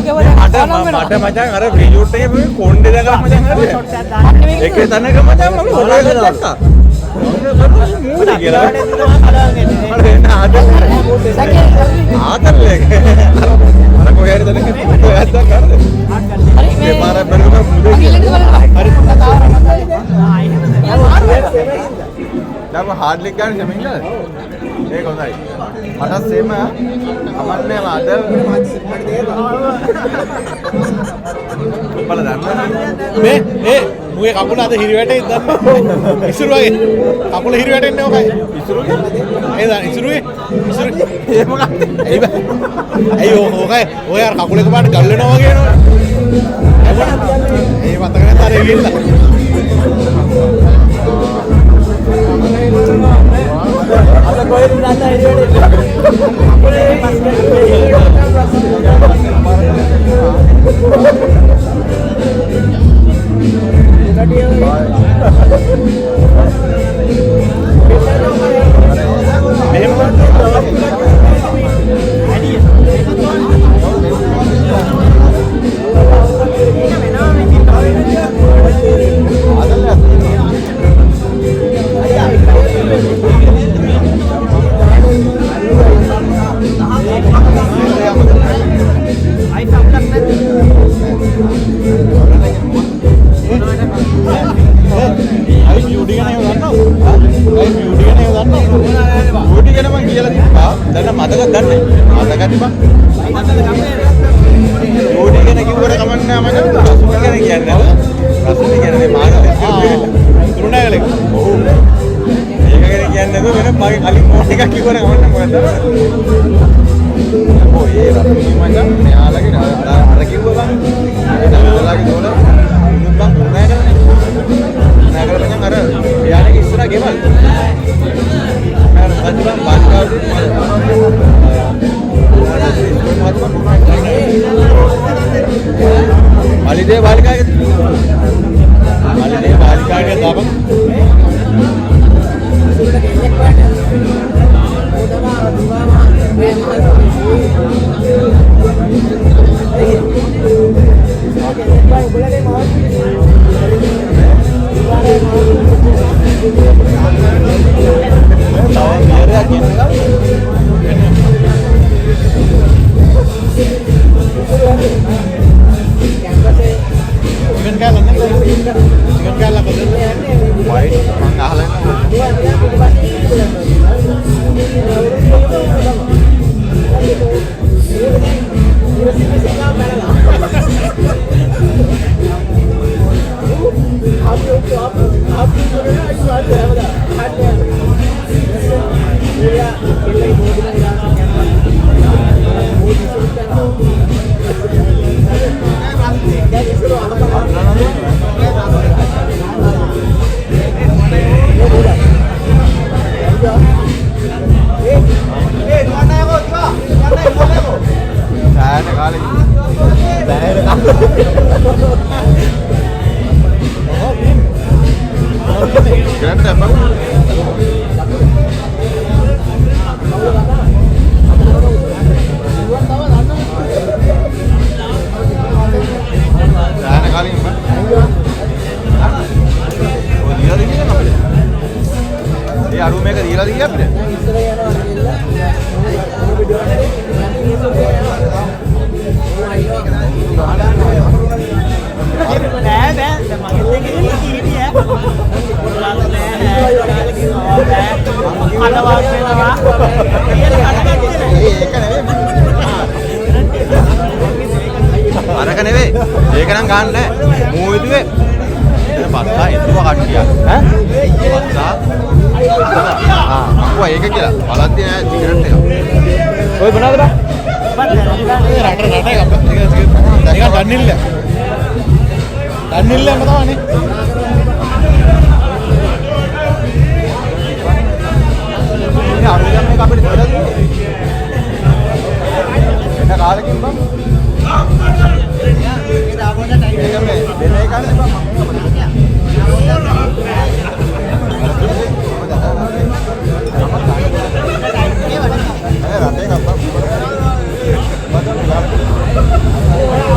මට මචං අර රියුට් එකේ මේ කොණ්ඩේ දැකලා මචං හරිය. ඒකේ තනක මචං මම හොරාගෙන දැක්කා. මූණ කියලා. ආදරේ. අර කොහේ හරි තනක ඔයත් කරද? හරි මේ පාර බැලුවම මුදේ කියලා. හරි. දැන් හાર્ඩ්ලි ගන්න සෙමින්ද? ඒක හොඳයි. මට සෙම අමන්නේ අද බල දන්න මේ මුගේ කකුල අද හිරි වැටේ දන්න ඉසුරු වගේ කකුල හිරි වැටෙන්නේ ඔකයි ඉසුරුගේ ඒ දන්න ඉසුරුගේ ඉසුරු ඒ මොකක්ද ඇයි ඔකයි ඔය අර කකුල එකපාරට ගල් වෙනවා වගේ නෝ ඒ මතක නැත අර එවිල්ලා අද කොහෙද නැත හිරි අරක නෙවෙයි ඒක නම් ගන්න නෑ මූ විදුවේ එතන පස්සා එතුව කට්ටිය ඈ පස්සා අක්වා ඒක කියලා බලද්දී නෑ සිගරට් එක ඔය මොනවද බා රට ඒක දන්නිල්ල දන්නිල්ලම තමයි නේ අරුගම් එක අපිට දෙලා එන්න කාලෙකින් බං Rata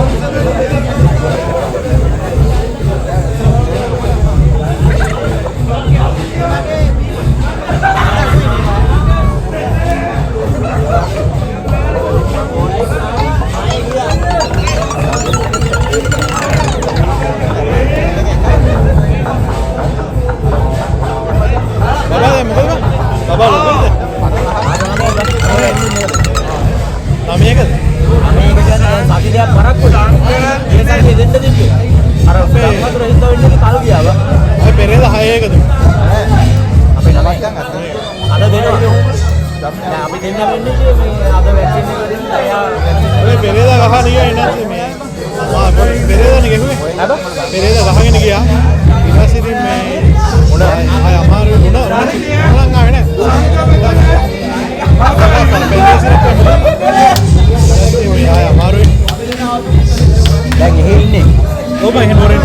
නැති මේ මා පෙරේදා නෙගෙන්නේ හැබ පෙරේදා ගහගෙන ගියා ඊට පස්සේ ඉතින් මේ උණ ආය අමාරු වුණා උණන් ආවේ නැහැ ආය අමාරුයි දැන් එහෙ ඉන්නේ ඔබ එහෙ නෝරේ